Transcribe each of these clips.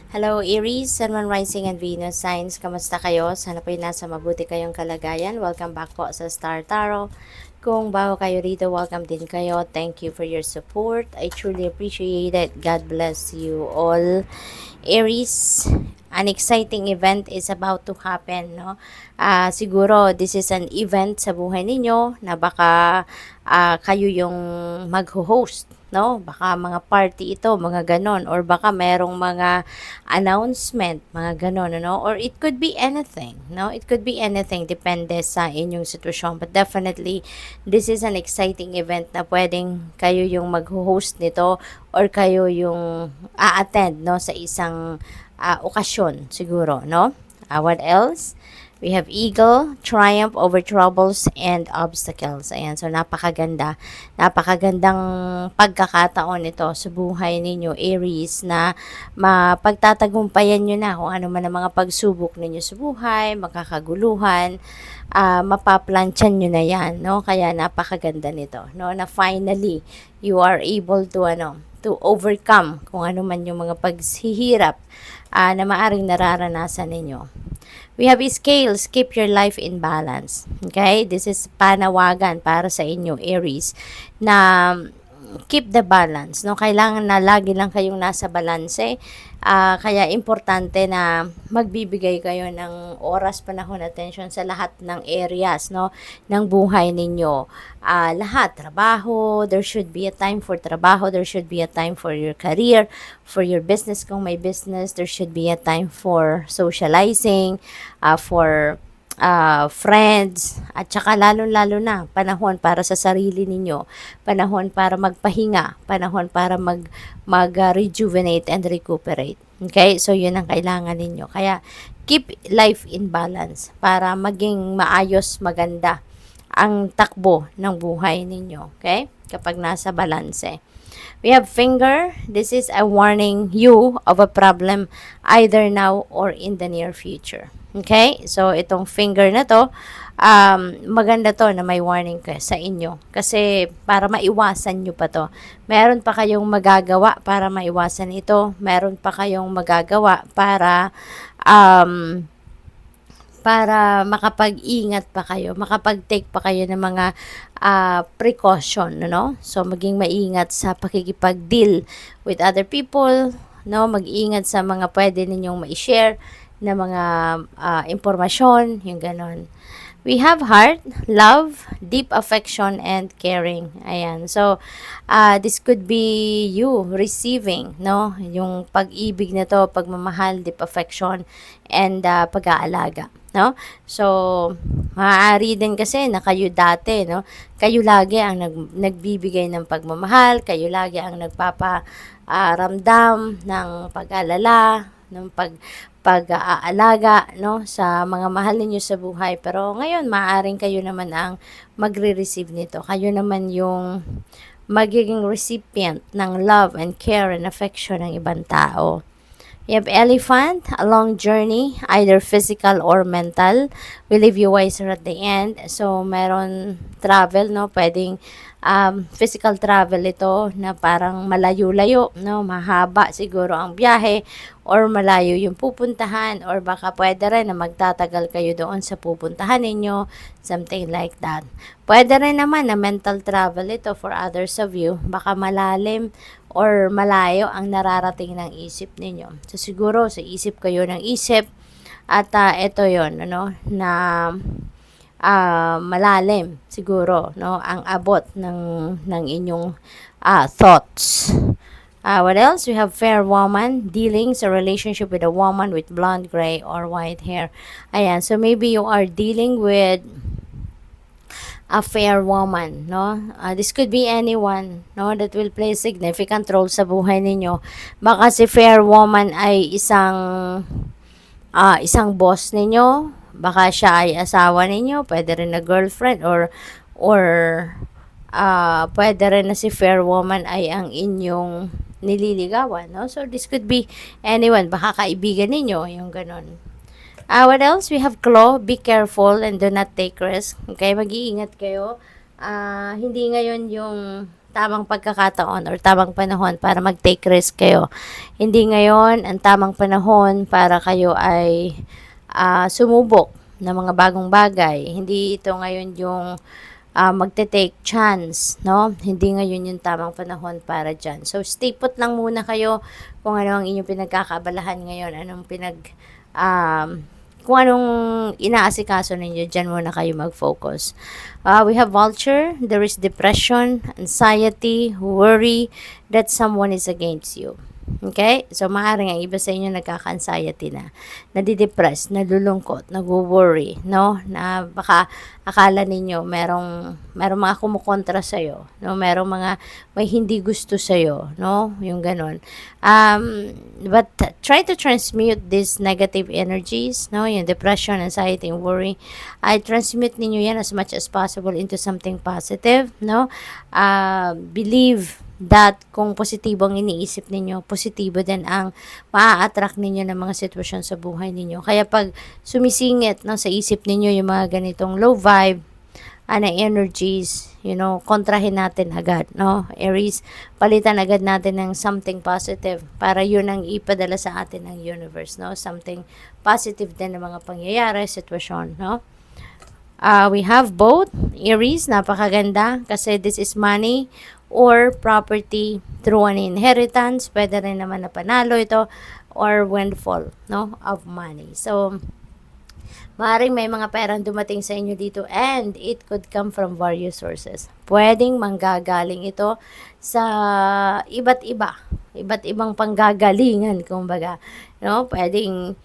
Hello Aries, Sun, Moon, Rising and Venus signs. Kamusta kayo? Sana po nasa mabuti kayong kalagayan. Welcome back po sa Star Tarot. Kung bago kayo rito, welcome din kayo. Thank you for your support. I truly appreciate it. God bless you all. Aries, an exciting event is about to happen, no? Siguro this is an event sa buhay ninyo na baka kayo yung mag-host, no? Baka mga party ito, mga ganon, or baka merong mga announcement, mga ganon, no? Or it could be anything, no? It could be anything, depende sa inyong sitwasyon. But definitely, this is an exciting event na pwedeng kayo yung mag-host nito or kayo yung a-attend, no? Sa isang okasyon, siguro, no? What else? We have Eagle, Triumph over Troubles and Obstacles. Ayan, so napakaganda. Napakagandang pagkakataon ito sa buhay ninyo, Aries, na mapagtatagumpayan nyo na kung ano man ang mga pagsubok ninyo sa buhay, makakaguluhan, mapaplansyan nyo na yan, no? Kaya napakaganda nito, no? Na finally, you are able to, to overcome kung ano man yung mga paghihirap na maaring nararanasan ninyo. We have scales, keep your life in balance. Okay? This is panawagan para sa inyo, Aries, na keep the balance. No? Kailangan na lagi lang kayong nasa balanse. Kaya importante na magbibigay kayo ng oras, panahon, attention sa lahat ng areas, no, ng buhay ninyo. Lahat, trabaho, there should be a time for trabaho, there should be a time for your career, for your business kung may business, there should be a time for socializing, for friends, at saka lalo-lalo na panahon para sa sarili ninyo, panahon para magpahinga, panahon para mag-rejuvenate and recuperate. Okay? So, yun ang kailangan ninyo. Kaya, keep life in balance para maging maayos, maganda ang takbo ng buhay ninyo. Okay? Kapag nasa balanse. We have finger. This is a warning you of a problem either now or in the near future. Okay? So, itong finger na to, maganda to na may warning ka sa inyo. Kasi, para maiwasan nyo pa to. Meron pa kayong magagawa para maiwasan ito. Meron pa kayong magagawa para makapag-ingat pa kayo, makapag-take pa kayo ng mga precaution, no? So, maging maingat sa pakikipag-deal with other people, no? Mag-ingat sa mga pwede ninyong ma-share na mga impormasyon, yung ganon. We have heart, love, deep affection, and caring. Ayan. So, this could be you receiving, no? Yung pag-ibig na to, pagmamahal, deep affection, and pag-aalaga, no? So, maaari din kasi na kayo dati, no? Kayo lagi ang nagbibigay ng pagmamahal, kayo lagi ang nagpaparamdam ng pag-alala, ng pag-aalaga, no, sa mga mahal niyo sa buhay. Pero ngayon, maaaring kayo naman ang magre-receive nito. Kayo naman yung magiging recipient ng love and care and affection ng ibang tao. You have elephant, a long journey, either physical or mental, will leave you wiser at the end. So, meron travel, no? Pwedeng physical travel ito na parang malayo-layo, no? Mahaba siguro ang biyahe or malayo yung pupuntahan or baka pwede rin na magtatagal kayo doon sa pupuntahan ninyo, something like that. Pwede rin naman na mental travel ito for others of you, baka malalim or malayo ang nararating ng isip ninyo. So, siguro sa isip kayo ng isip at ito yon, ano, na malalim siguro, no, ang abot ng inyong thoughts. What else? We have fair woman, dealings, a relationship with a woman with blonde, gray, or white hair. Ayan, so maybe you are dealing with a fair woman, no? This could be anyone, no, that will play a significant role sa buhay ninyo. Baka si fair woman ay isang boss ninyo, baka siya ay asawa ninyo, pwede rin na girlfriend or pwede rin na si fair woman ay ang inyong nililigawan, no? So this could be anyone, baka kaibigan ninyo, yung ganon. What else? We have claw. Be careful and do not take risk. Okay, mag-iingat kayo. Hindi ngayon yung tamang pagkakataon or tamang panahon para mag-take risk kayo. Hindi ngayon ang tamang panahon para kayo ay sumubok ng mga bagong bagay. Hindi ito ngayon yung magte-take chance, no? Hindi ngayon yung tamang panahon para dyan. So, stay put lang muna kayo kung ano ang inyong pinagkakaabalahan ngayon, um, kung anong inaasikaso ninyo, dyan muna kayo mag-focus. We have vulture, there is depression, anxiety, worry that someone is against you. Okay? So, maaaring ang iba sa inyo nagkaka-anxiety na, nadidepress, nalulungkot, nag-worry, no? Na baka akala ninyo merong mga kumukontra sa'yo, no? May hindi gusto sa'yo, no? Yung ganun. But try to transmute these negative energies, no? Yung depression, anxiety, and worry. I transmute ninyo yan as much as possible into something positive, no? Believe that kung positibo ang iniisip ninyo, positibo din ang maa-attract ninyo ng mga sitwasyon sa buhay ninyo. Kaya pag sumisingit, no, sa isip ninyo yung mga ganitong low vibe, na energies, kontrahin natin agad, no? Aries, palitan agad natin ng something positive para yun ang ipadala sa atin ng universe, no? Something positive din ng mga pangyayari, sitwasyon, no? We have both. Aries, napakaganda kasi this is money or property through an inheritance. Pwede rin naman na panalo ito or windfall, no, of money. So, maaaring may mga perang dumating sa inyo dito and it could come from various sources. Pwedeng manggagaling ito sa iba't ibang panggagalingan, kumbaga, no? Pwedeng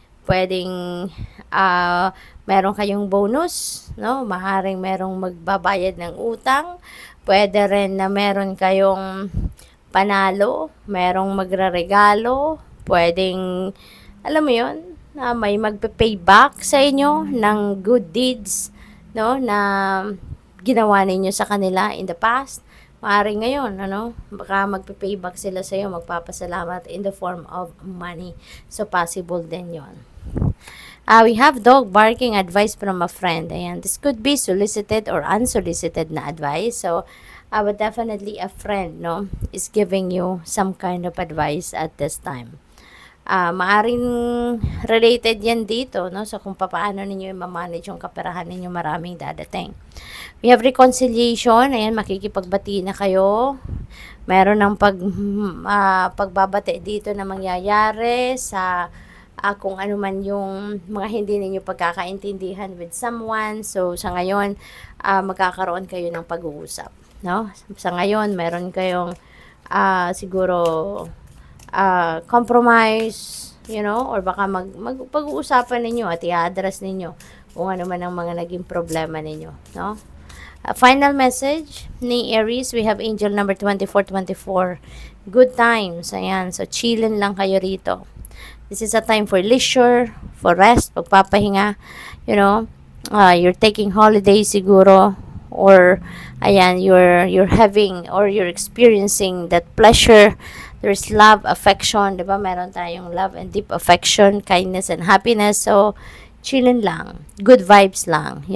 meron kayong bonus, no? Maaaring merong magbabayad ng utang. Pwede rin na meron kayong panalo, merong magreregalo, pwedeng, alam mo yon, na may magpe-pay back sa inyo ng good deeds, no, na ginawa ninyo sa kanila in the past. Maaaring ngayon, baka magpe-pay back sila sa iyo, magpapasalamat in the form of money. So, possible din yon. We have dog barking advice from a friend. Ayan, this could be solicited or unsolicited na advice. So, but definitely a friend, no, is giving you some kind of advice at this time. Maaring related yan dito, no, so kung paano ninyo i-manage yung kaperahan ninyo, maraming dadating. We have reconciliation. Ayan, makikipagbati na kayo. Meron ng pagbabati dito na mangyayari sa kung ano man yung mga hindi ninyo pagkakaintindihan with someone. So, sa ngayon, magkakaroon kayo ng pag-uusap, no? Sa ngayon, meron kayong siguro compromise, or baka pag-uusapan ninyo at i-address ninyo kung ano man ang mga naging problema ninyo, no? Final message ni Aries, we have angel number 2424. Good times. Ayan, so chillin lang kayo rito. This is a time for leisure, for rest, pagpapahinga, you're taking holiday siguro, or ayan, you're having or you're experiencing that pleasure. There's love, affection, 'di ba? Meron tayong love and deep affection, kindness and happiness. So, chillin lang. Good vibes lang,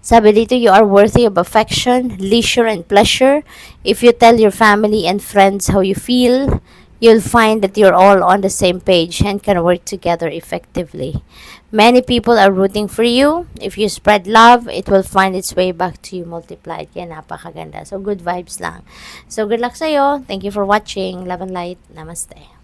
Sabi dito, you are worthy of affection, leisure, and pleasure. If you tell your family and friends how you feel, you'll find that you're all on the same page and can work together effectively. Many people are rooting for you. If you spread love, it will find its way back to you multiplied. Kaya napakaganda. So, good vibes lang. So, good luck sa'yo. Thank you for watching. Love and light. Namaste.